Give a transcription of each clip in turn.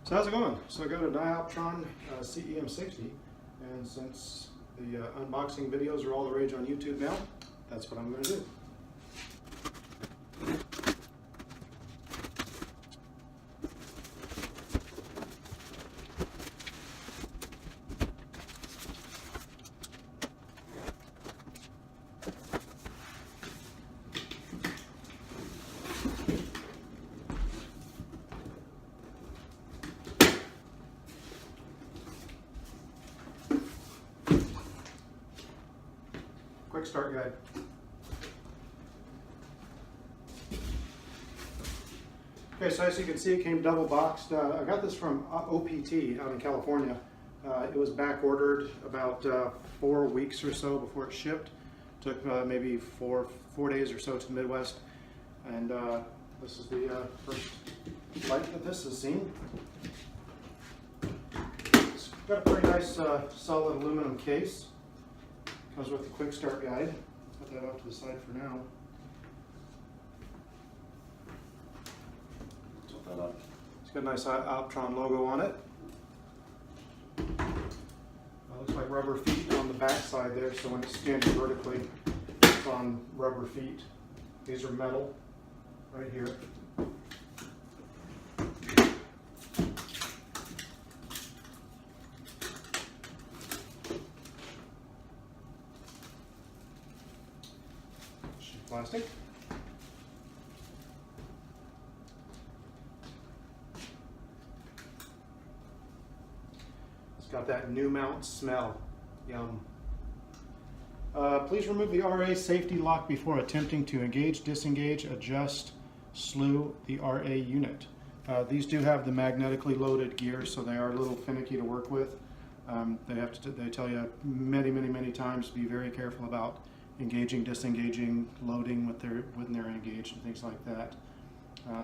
So how's it going? So I got an iOptron CEM60, and since the unboxing videos are all the rage on YouTube now, that's what I'm going to do. Quick start guide. Okay, so as you can see, it came double boxed. I got this from OPT out in California. It was back ordered about 4 weeks or so before it shipped. Took maybe four days or so to the Midwest. And this is the first light that this has seen. It's got a pretty nice solid aluminum case. Comes with the quick start guide. Put that off to the side for now. Tilt that up. It's got a nice iOptron logo on it. Looks like rubber feet on the back side there, so when it's standing vertically, it's on rubber feet. These are metal right here. Plastic. It's got that new mount smell. Yum. Please remove the RA safety lock before attempting to engage, disengage, adjust, slew the RA unit. These do have the magnetically loaded gear, so they are a little finicky to work with. They tell you many times to be very careful about engaging, disengaging, loading when they're engaged and things like that.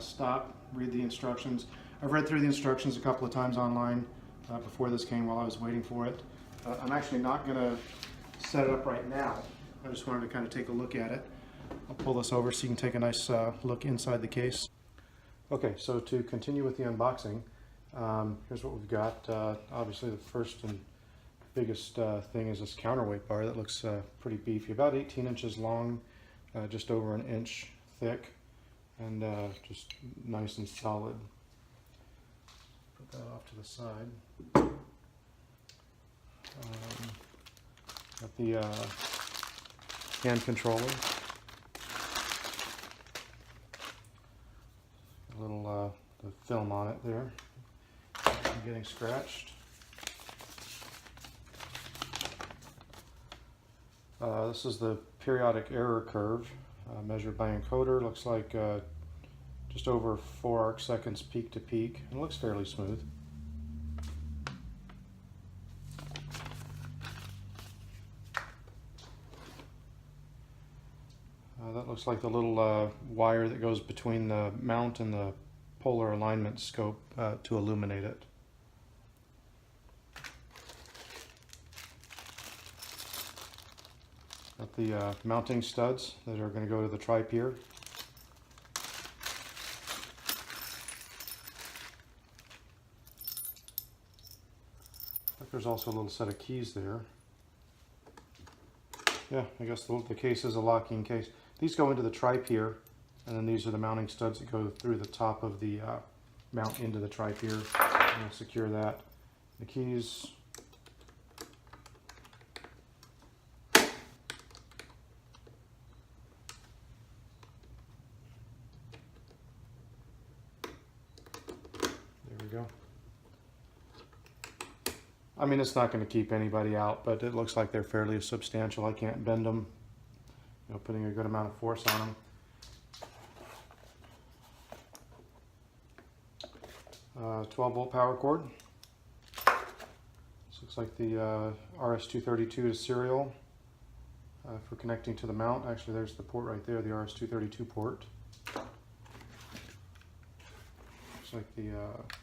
Stop, read the instructions. I've read through the instructions a couple of times online before this came while I was waiting for it. I'm actually not going to set it up right now. I just wanted to kind of take a look at it. I'll pull this over so you can take a nice look inside the case. Okay, so to continue with the unboxing, here's what we've got. Obviously the first and biggest thing is this counterweight bar that looks pretty beefy, about 18 inches long, just over an inch thick, and just nice and solid. Put that off to the side. Got the hand controller, a little the film on it there, getting scratched. This is the periodic error curve measured by encoder. Looks like just over 4 arc seconds peak to peak, and it looks fairly smooth. That looks like the little wire that goes between the mount and the polar alignment scope to illuminate it. Got the mounting studs that are going to go to the tri-pier. There's also a little set of keys there. Yeah, I guess the case is a locking case. These go into the tri-pier, and then these are the mounting studs that go through the top of the mount into the tri-pier. And secure that. The keys. Go. I mean, it's not going to keep anybody out, but it looks like they're fairly substantial. I can't bend them, putting a good amount of force on them. 12-volt power cord. This looks like the RS-232 is serial for connecting to the mount. Actually, there's the port right there, the RS-232 port. Like the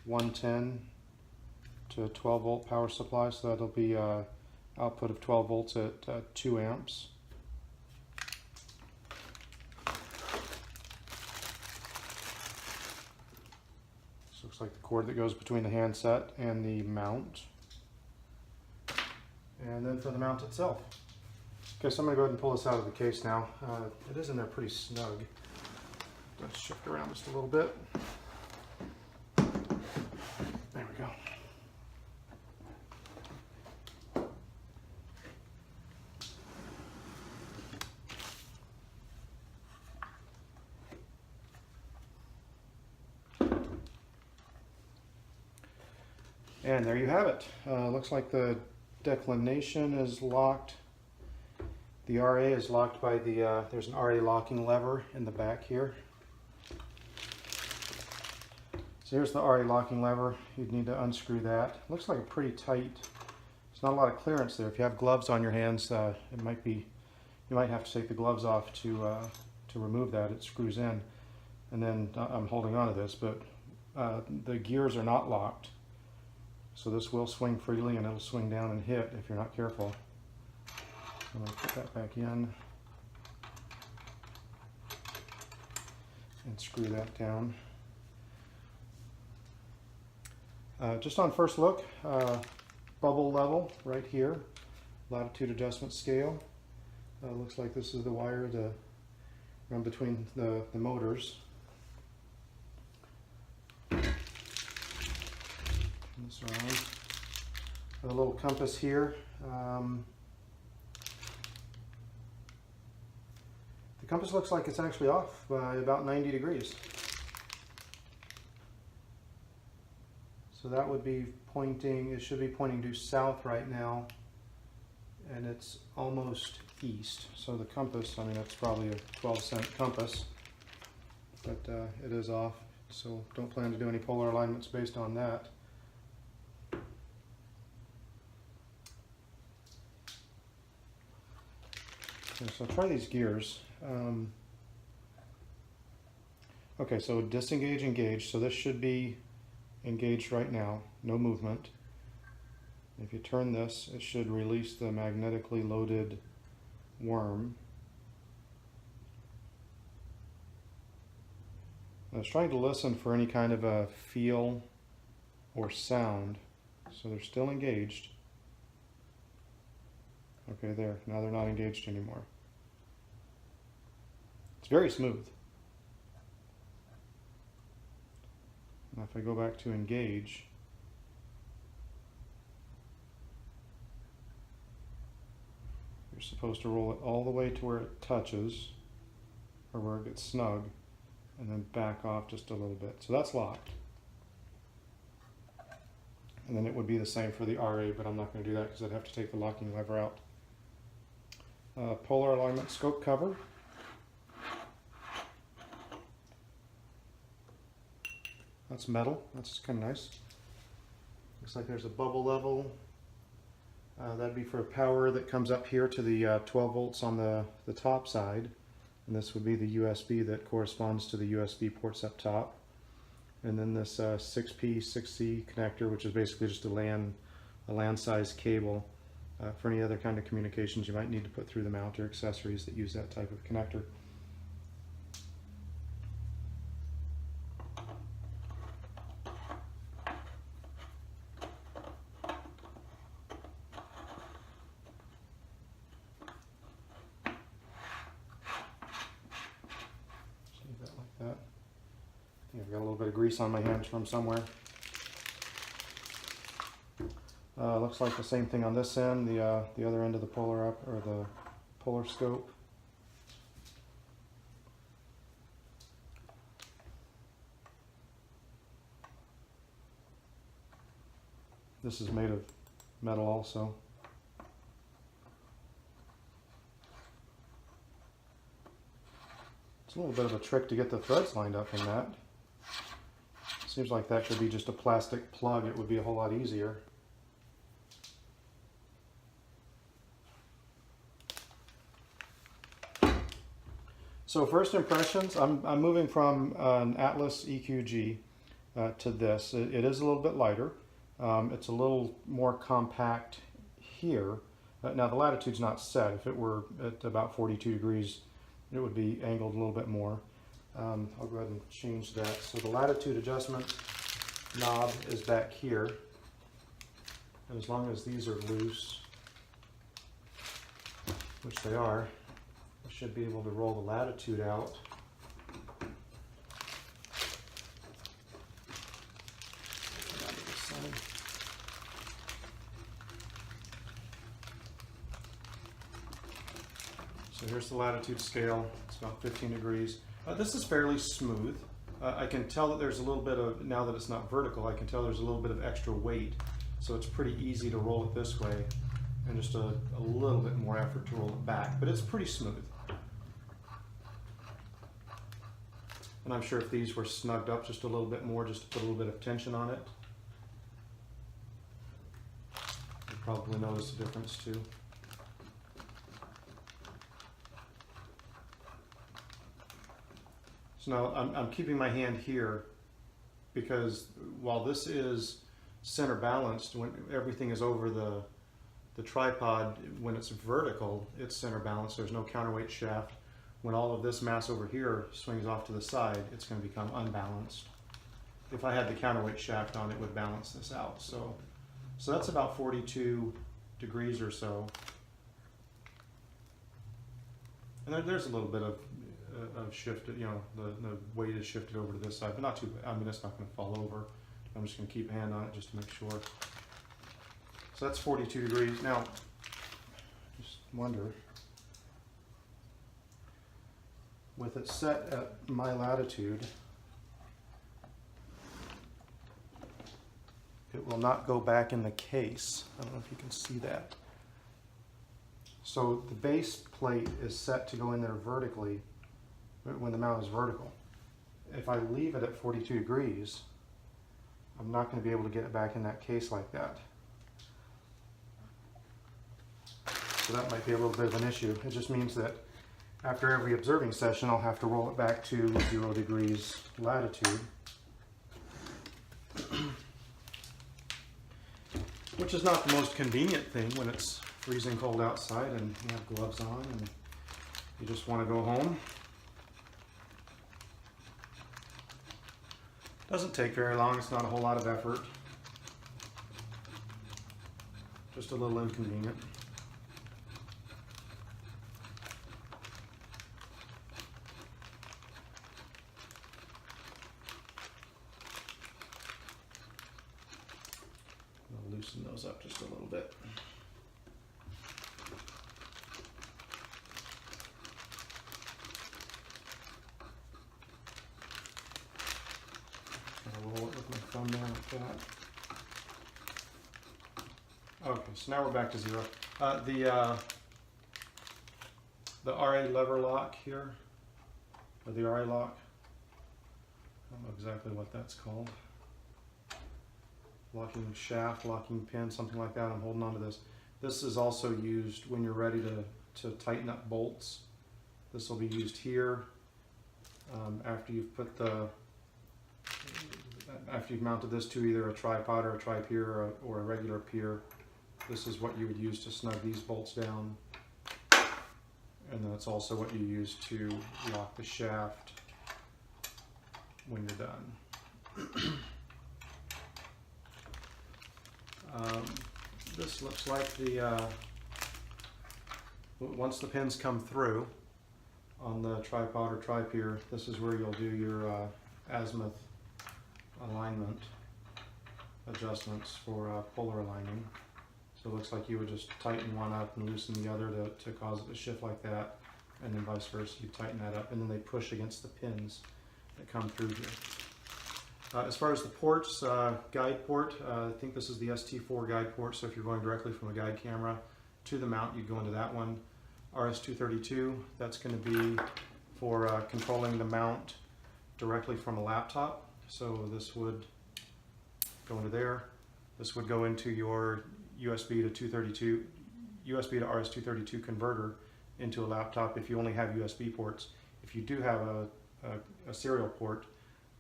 110 to 12 volt power supply, so that'll be output of 12 volts at 2 amps. This looks like the cord that goes between the handset and the mount. And then for the mount itself. Okay, so I'm going to go ahead and pull this out of the case now. It is in there pretty snug. Let's shift around just a little bit. There we go. And there you have it. Looks like the declination is locked. The RA is locked by the, there's an RA locking lever in the back here. So here's the RA locking lever. You'd need to unscrew that. Looks like a pretty tight, there's not a lot of clearance there. If you have gloves on your hands, it might be, you might have to take the gloves off to remove that. It screws in. And then I'm holding on to this, but the gears are not locked. So this will swing freely and it'll swing down and hit if you're not careful. I'm going to put that back in and screw that down. Just on first look, bubble level right here, latitude adjustment scale. Looks like this is the wire to run between the motors. This around. A little compass here. The compass looks like it's actually off by about 90 degrees. So that would be pointing, it should be pointing due south right now, and it's almost east. So the compass, I mean, that's probably a 12-cent compass, but it is off. So don't plan to do any polar alignments based on that. Okay, so I'll try these gears. Okay, so disengage, engage. So this should be engaged right now, no movement. If you turn this, it should release the magnetically loaded worm. I was trying to listen for any kind of a feel or sound. So they're still engaged. Okay, there. Now they're not engaged anymore. It's very smooth. Now if I go back to engage, you're supposed to roll it all the way to where it touches, or where it gets snug, and then back off just a little bit. So that's locked. And then it would be the same for the RA, but I'm not going to do that because I'd have to take the locking lever out. Polar alignment scope cover. That's metal. That's kind of nice. Looks like there's a bubble level. That'd be for power that comes up here to the 12 volts on the top side. And this would be the USB that corresponds to the USB ports up top. And then this 6P, 6C connector, which is basically just a LAN size cable for any other kind of communications you might need to put through the mount or accessories that use that type of connector. Leave that like that. I think I've got a little bit of grease on my hands from somewhere. Looks like the same thing on this end, the other end of the polar up or the polar scope. This is made of metal also. It's a little bit of a trick to get the threads lined up in that. Seems like that could be just a plastic plug. It would be a whole lot easier. So first impressions, I'm moving from an Atlas EQ-G to this. It is a little bit lighter. It's a little more compact here. Now the latitude's not set. If it were at about 42 degrees, it would be angled a little bit more. I'll go ahead and change that. So the latitude adjustment knob is back here. And as long as these are loose, which they are, I should be able to roll the Latitude out. So here's the Latitude scale. It's about 15 degrees. This is fairly smooth. I can tell that there's a little bit of, now that it's not vertical, I can tell there's a little bit of extra weight. So it's pretty easy to roll it this way and just a little bit more effort to roll it back, but it's pretty smooth. And I'm sure if these were snugged up just a little bit more, just to put a little bit of tension on it, you'll probably notice the difference too. So now I'm keeping my hand here because while this is center balanced, when everything is over the tripod, when it's vertical, it's center balanced. There's no counterweight shaft. When all of this mass over here swings off to the side, it's going to become unbalanced. If I had the counterweight shaft on, it would balance this out. So that's about 42 degrees or so. And there's a little bit of shift, you know, the weight is shifted over to this side, but not too bad. I mean, it's not going to fall over. I'm just going to keep a hand on it just to make sure. So that's 42 degrees. Now, just wonder, with it set at my latitude, it will not go back in the case. I don't know if you can see that. So the base plate is set to go in there vertically when the mount is vertical. If I leave it at 42 degrees, I'm not going to be able to get it back in that case like that. So that might be a little bit of an issue. It just means that after every observing session, I'll have to roll it back to 0 degrees latitude. Which is not the most convenient thing when it's freezing cold outside and you have gloves on and you just want to go home. Doesn't take very long, it's not a whole lot of effort. Just a little inconvenient. I'll loosen those up just a little bit. Roll it with my thumb down like that. Okay, so now we're back to 0. The RA lever lock here, or the RA lock, I don't know exactly what that's called. Locking shaft, locking pin, something like that. I'm holding on to this. This is also used when you're ready to tighten up bolts. This will be used here after you've put after you've mounted this to either a tripod or a tri-pier or a regular pier. This is what you would use to snug these bolts down. And then it's also what you use to lock the shaft when you're done. This looks like once the pins come through on the tripod or tri-pier, this is where you'll do your azimuth alignment adjustments for polar aligning. So it looks like you would just tighten one up and loosen the other to cause it to shift like that, and then vice versa, you tighten that up, and then they push against the pins that come through here. As far as the ports, guide port, I think this is the ST4 guide port, so if you're going directly from a guide camera to the mount, you'd go into that one. RS-232, that's going to be for controlling the mount directly from a laptop. So this would go into there. This would go into your USB to RS-232 converter into a laptop if you only have USB ports. If you do have a serial port,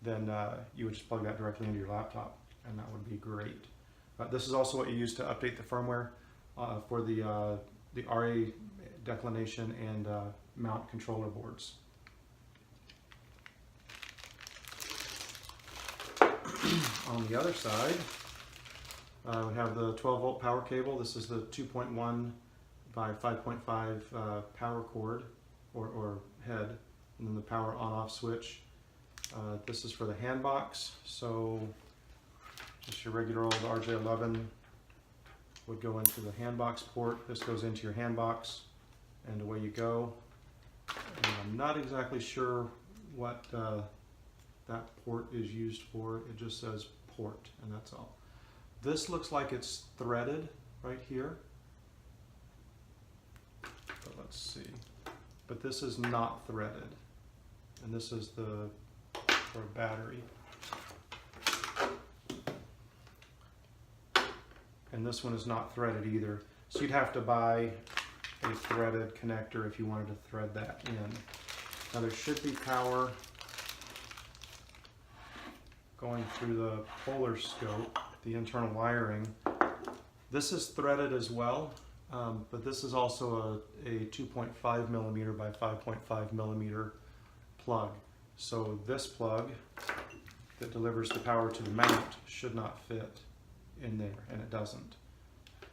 then you would just plug that directly into your laptop, and that would be great. This is also what you use to update the firmware for the RA declination and mount controller boards. On the other side, we have the 12-volt power cable. This is the 2.1 by 5.5 power cord or head, and then the power on-off switch. This is for the hand box, so just your regular old RJ11 would go into the hand box port. This goes into your hand box, and away you go. And I'm not exactly sure what that port is used for. It just says port, and that's all. This looks like it's threaded right here, but let's see. But this is not threaded, and this is the for a battery. And this one is not threaded either. So you'd have to buy a threaded connector if you wanted to thread that in. Now there should be power going through the polar scope, the internal wiring. This is threaded as well, but this is also a 2.5 millimeter by 5.5 millimeter plug. So this plug that delivers the power to the mount should not fit in there, and it doesn't.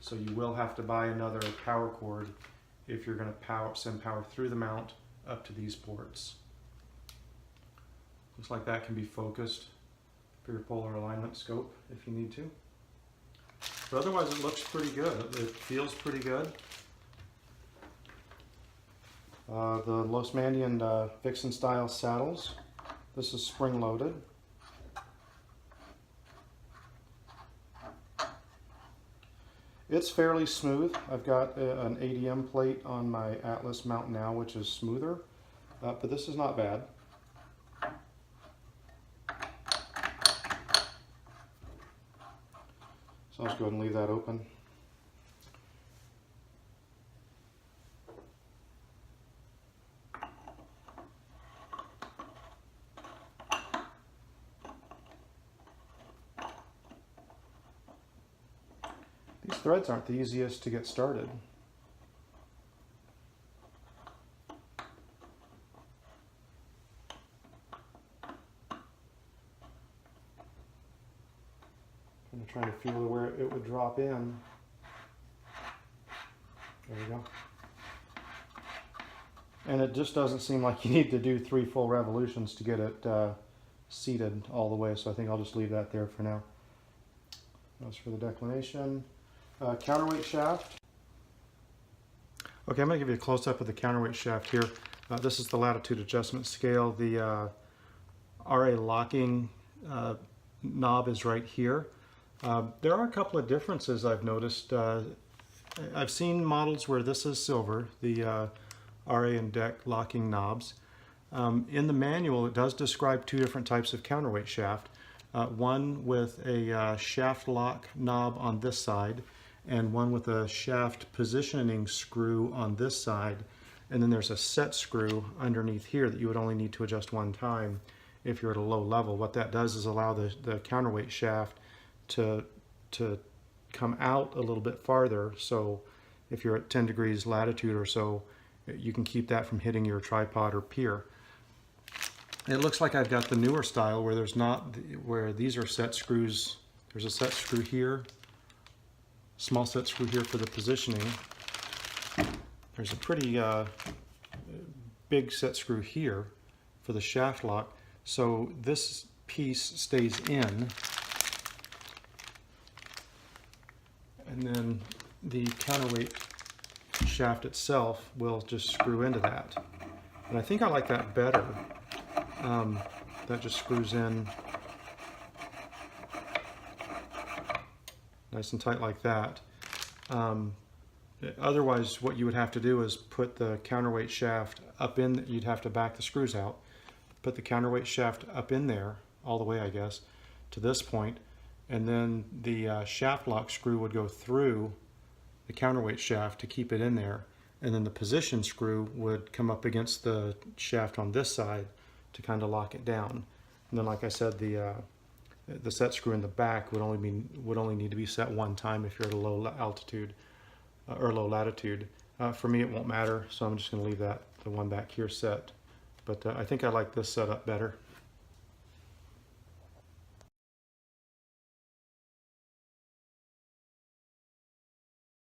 So you will have to buy another power cord if you're going to send power through the mount up to these ports. Looks like that can be focused for your polar alignment scope if you need to. But otherwise it looks pretty good. It feels pretty good. The Losmandian Vixen style saddles. This is spring loaded. It's fairly smooth. I've got an ADM plate on my Atlas mount now, which is smoother, but this is not bad. So I'll just go ahead and leave that open. These threads aren't the easiest to get started. I'm trying to feel where it would drop in. There we go. And it just doesn't seem like you need to do 3 full revolutions to get it seated all the way, so I think I'll just leave that there for now. That's for the declination. Counterweight shaft. Okay, I'm going to give you a close-up of the counterweight shaft here. This is the Latitude adjustment scale. The RA locking knob is right here. There are a couple of differences I've noticed. I've seen models where this is silver, the RA and deck locking knobs. In the manual, it does describe 2 different types of counterweight shaft. One with a shaft lock knob on this side, and one with a shaft positioning screw on this side, and then there's a set screw underneath here that you would only need to adjust one time if you're at a low level. What that does is allow the counterweight shaft to come out a little bit farther, so if you're at 10 degrees latitude or so, you can keep that from hitting your tripod or pier. It looks like I've got the newer style where there's not, where these are set screws. There's a set screw here, small set screw here for the positioning. There's a pretty big set screw here for the shaft lock. So this piece stays in, and then the counterweight shaft itself will just screw into that. And I think I like that better. That just screws in nice and tight like that. Otherwise, what you would have to do is put the counterweight shaft up in, you'd have to back the screws out, put the counterweight shaft up in there, all the way I guess, to this point, and then the shaft lock screw would go through the counterweight shaft to keep it in there, and then the position screw would come up against the shaft on this side to kind of lock it down. And then, like I said, the set screw in the back would only need to be set one time if you're at a low altitude or low latitude. For me, it won't matter, so I'm just going to leave the one back here set. But I think I like this setup better.